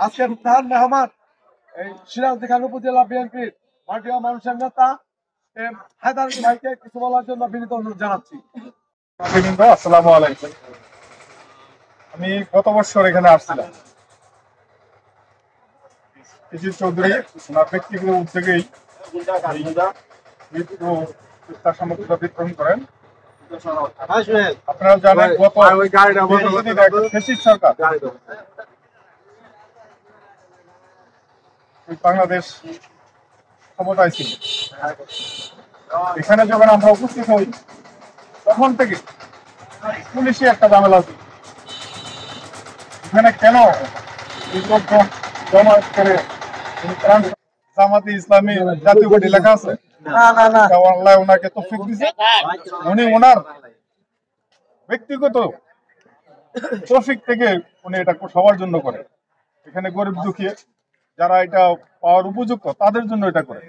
আজকের প্রধান মেহমান এই সিরাজদি খান উপজেলা বিএনপির মাটিয়া মানুষের নেতা হায়দার আলী ভাইকে কিছু বলার জন্য বিনীত অনুরোধ জানাচ্ছি। আসসালামু আলাইকুম। আমি গত বছর এখানে আসছিলাম। শিশির চৌধুরী ওনার ব্যক্তিগত উদ্যোগেই ইফতার সামগ্রীটা বিতরণ করেন। আপনারা জানেন গত ফ্যাসিস্ট সরকার বাংলাদেশ ক্ষমতায় ছিল। এখানে যখন আমরা উপস্থিত হই তখন থেকে পুলিশে একটা ঝামেলা ছিল। এখানে কেন জমা করে জামাতে ইসলামী জাতীয় পার্টি লেখা আছে, আল্লাহ ওনাকে তৌফিক দিয়েছে, উনি ওনার ব্যক্তিগত তৌফিক থেকে উনি এটা সবার জন্য করে। এখানে গরিব দুঃখী যারা এটা পাওয়ার উপযুক্ত তাদের জন্য এটা করে।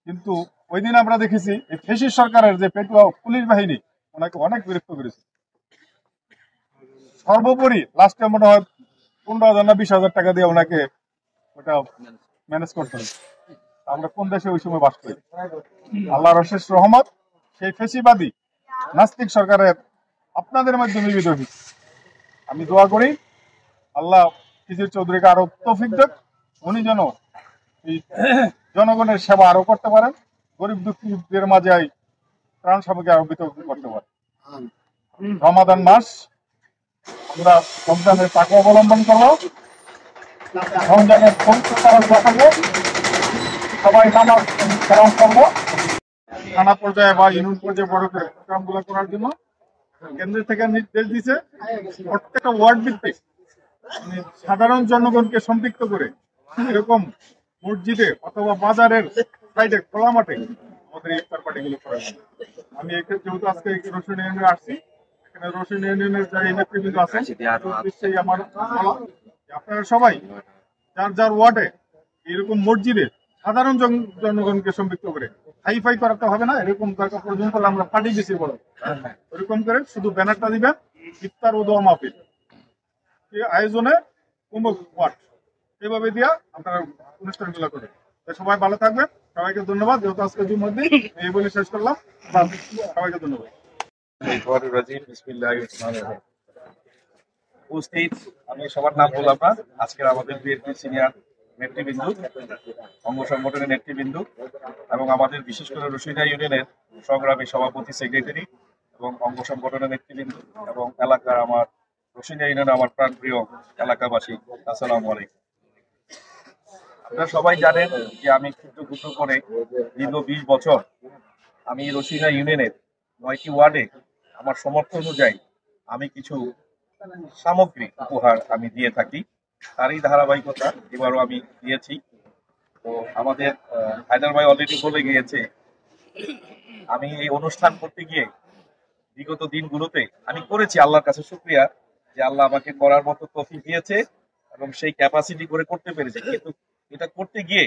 কিন্তু ওই দিন আমরা দেখেছি এই ফ্যাসিস্ট সরকারের যে পেটুয়া পুলিশ বাহিনী ওনাকে অনেক বিরক্ত করেছে। সর্বোপরি লাস্টে মনে হয় 15,000 না 20,000 টাকা দিয়ে ওনাকে ওটা ম্যানেজ করতে হবে। আমরা কোন দেশে ওই সময় বাস করি? আল্লাহর অশেষ রহমত সেই ফেসিবাদী নাস্তিক সরকারের আপনাদের মাধ্যমে বিজয় হয়েছে। আমি দোয়া করি আল্লাহ শিশির চৌধুরীকে আরো তৌফিক দেন, উনি যেন এই জনগণের সেবা আরো করতে পারেন, গরিব দুঃখীদের মাঝে ত্রাণ সামগ্রী আরো বিতরণ করতে পারেন। রমাদান মাস, আমরা রমজানের তাকে অবলম্বন করবো, রমজানের সবাই নামাজ কালাম করবো। থানা পর্যায়ে বা ইউনিয়ন পর্যায়ে বড় করে প্রোগ্রাম গুলো করার জন্য কেন্দ্র থেকে নির্দেশ দিয়েছে। প্রত্যেকটা ওয়ার্ড ভিত্তিক সাধারণ জনগণকে সম্পৃক্ত করে এরকম মসজিদে অথবা বাজারের সাইডে খোলা মাঠে আমাদের ইফতার পার্টি গুলো করা। আমি যেহেতু আজকে রসুন ইউনিয়নে আসছি, এখানে রসুন ইউনিয়নের যারা নেতৃবৃন্দ আছেন আমার আপনারা সবাই যার যার ওয়ার্ডে এরকম মসজিদে সাধারণ জনগণকে সম্পৃক্ত করে হাইফাই করাতে হবে না, এরকম দরকার পর্যন্ত আমরা পার্টি বেশি বড় ওরকম করে শুধু ব্যানারটা দিবেন ইফতার ও দোয়া মাহফিল আয়োজনে কুম্ভ ওয়ার্ড এইভাবে দিয়া আপনারা অনুষ্ঠানগুলো করে। সবাই ভালো থাকবেন, সবাইকে ধন্যবাদ। যেহেতু আজকে জুম্মা এই বলে শেষ করলাম, সবাইকে ধন্যবাদ। উপস্থিত আমি সবার নাম বললাম না, আজকের আমাদের বিএনপি সিনিয়র নেতৃবৃন্দ, অঙ্গ সংগঠনের নেতৃবৃন্দ এবং আমাদের বিশেষ করে রসুইনা ইউনিয়নের সংগ্রামী সভাপতি, সেক্রেটারি এবং অঙ্গ সংগঠনের নেতৃবৃন্দ এবং এলাকার আমার রসুইনা ইউনিয়নের আমার প্রাণপ্রিয় এলাকাবাসী, আসসালামু আলাইকুম। আপনারা সবাই জানেন যে আমি ক্ষুদ্র করে দীর্ঘ 20 বছর আমি রসুইনা ইউনিয়নের 9টি ওয়ার্ডে আমার সমর্থন অনুযায়ী আমি কিছু সামগ্রী উপহার আমি দিয়ে থাকি। তারই ধারাবাহিকতা এবারও আমি দিয়েছি। তো আমাদের হায়দার ভাই অলরেডি বলে গিয়েছে, আমি এই অনুষ্ঠান করতে গিয়ে বিগত দিনগুলোতে আমি করেছি, আল্লাহর কাছে শুকরিয়া যে আল্লাহ আমাকে করার মতো তৌফিক দিয়েছে এবং সেই ক্যাপাসিটি করে করতে পেরেছি। কিন্তু এটা করতে গিয়ে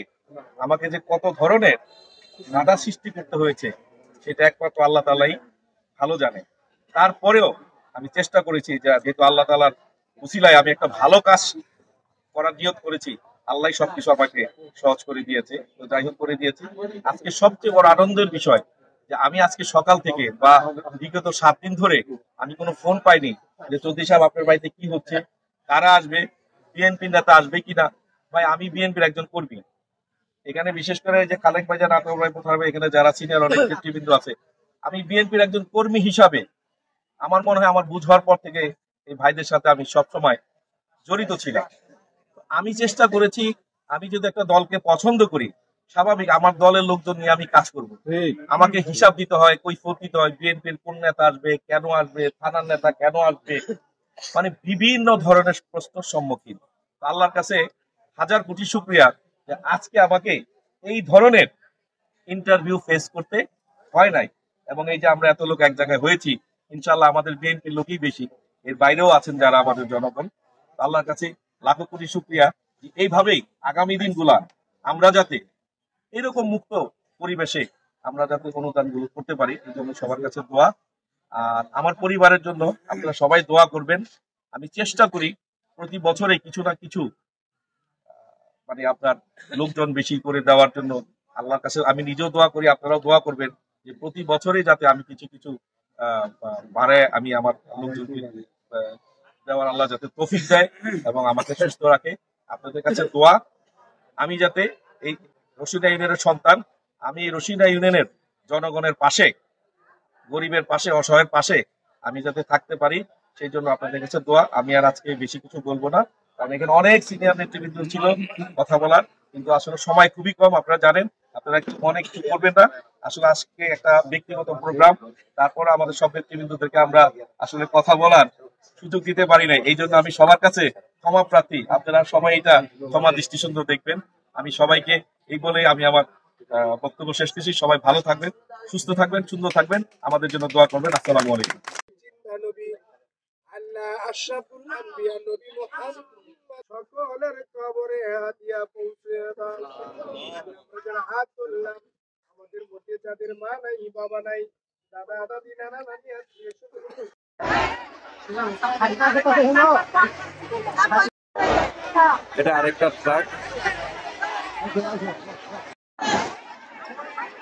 আমাকে যে কত ধরনের বাধা সৃষ্টি করতে হয়েছে সেটা একমাত্র আল্লাহ তাআলাই ভালো জানে। তারপরেও আমি চেষ্টা করেছি, যেহেতু আল্লাহ তাআলার উসিলায় আমি একটা ভালো কাজ করার নিয়ত করেছি, আল্লাহ সবকিছু আমাকে সহজ করে দিয়েছে। তো যাই হোক করে দিয়েছি। আজকে সবচেয়ে বড় আনন্দের বিষয় যে আমি আজকে সকাল থেকে বা বিগত 7 দিন ধরে আমি কোনো ফোন পাইনি যে চৌধুরী সাহেব আপনার বাড়িতে কি হচ্ছে, কারা আসবে, বিএনপি নেতা আসবে কিনা। ভাই আমি বিএনপির একজন কর্মী। এখানে বিশেষ করে যে খালেক ভাই, নাটক ভাই, প্রধান ভাই, এখানে যারা সিনিয়র অনেক নেতৃবৃন্দ আছে, আমি বিএনপির একজন কর্মী হিসাবে আমার মনে হয় আমার বুঝ হওয়ার পর থেকে এই ভাইদের সাথে আমি সবসময় জড়িত ছিলাম। আমি চেষ্টা করেছি, আমি যদি একটা দলকে পছন্দ করি, স্বাভাবিক আমার দলের লোকজন নিয়ে আমি কাজ করব। আমাকে হিসাব দিতে হয়, কৈফিয়ত দিতে হয়, বিএনপির কোন নেতা আসবে, কেন আসবে, থানার নেতা কেন আসবে, মানে বিভিন্ন ধরনের প্রশ্নের সম্মুখীন। আল্লাহর কাছে হাজার কোটি শুকরিয়া যে আজকে আমাকে এই ধরনের ইন্টারভিউ ফেস করতে হয় নাই। এবং এই যে আমরা এত লোক এক জায়গায় হয়েছি, ইনশাল্লাহ আমাদের বিএনপির লোকই বেশি, এর বাইরেও আছেন যারা আমাদের জনগণ। আল্লাহর কাছে লাখো কোটি শুকরিয়া যে এইভাবেই আগামী দিনগুলা আমরা যাতে এরকম মুক্ত পরিবেশে আমরা যাতে অনুদানগুলো করতে পারি, এই জন্য সবার কাছে দোয়া। আর আমার পরিবারের জন্য আপনারা সবাই দোয়া করবেন। আমি চেষ্টা করি প্রতি বছরে কিছু না কিছু মানে আপনার লোকজন বেশি করে দেওয়ার জন্য আল্লাহর কাছে আমি নিজেও দোয়া করি, আপনারাও দোয়া করবেন যে প্রতি বছরই যাতে আমি কিছু কিছু বারে আমি আমার লোকজনকে দেওয়ার আল্লাহ যাতে তৌফিক দেয় এবং আমাকে সুস্থ রাখে। আপনাদের কাছে দোয়া, আমি যাতে এই রশিদা ইউনিয়নের সন্তান, আমি এই রশিদা ইউনিয়নের জনগণের পাশে, গরিবের পাশে, অসহায়ের পাশে আমি যাতে থাকতে পারি, সেই জন্য আপনাদের কাছে দোয়া। আমি আর আজকে বেশি কিছু বলবো না, কারণ এখানে অনেক সিনিয়র নেতৃবৃন্দ ছিল কথা বলার, কিন্তু আসলে সময় খুবই কম। আপনারা জানেন, আপনারা অনেক কিছু করবেন না। আসলে আজকে একটা ব্যক্তিগত প্রোগ্রাম, তারপর আমাদের সব নেতৃবৃন্দদেরকে আমরা আসলে কথা বলার সুযোগ দিতে পারি নাই। এই জন্য আমি সবার কাছে ক্ষমা প্রার্থী, আপনারা সবাই এটা ক্ষমা দৃষ্টি সুন্দর দেখবেন। আমি সবাইকে এই বলে আমি আমার বক্তব্য শেষ করছি। সবাই ভালো থাকবেন, সুস্থ থাকবেন, সুন্দর থাকবেন, আমাদের জন্য দোয়া করবেন। আসসালামু আলাইকুম। আল্লাহ আশরাফুল আম্বিয়া নবী মুহাম্মদ সকলের কবরে হাদিয়া পৌঁছে দাও। আমরা হাত তুললাম, আমাদের মধ্যে যাদের মা নাই, বাবা নাই, দাদা দাদি, নানা নানি আছে, এটা আরেকটা ট্রাক।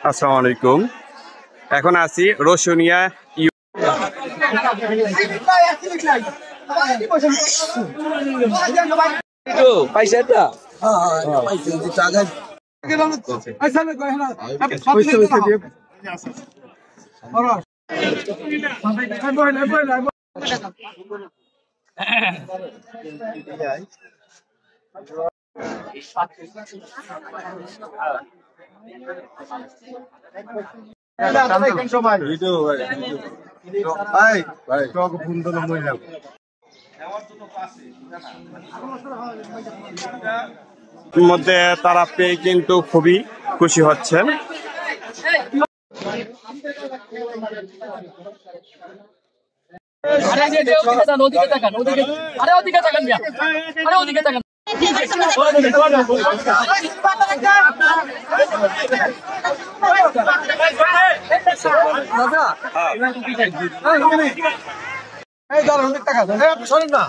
আসসালামু আলাইকুম, এখন আছি রসুনিয়া মধ্যে তারা পেয়ে কিন্তু খুবই খুশি হচ্ছেন। এই দাঁড়ান, টাকা দেন, শোনেন না।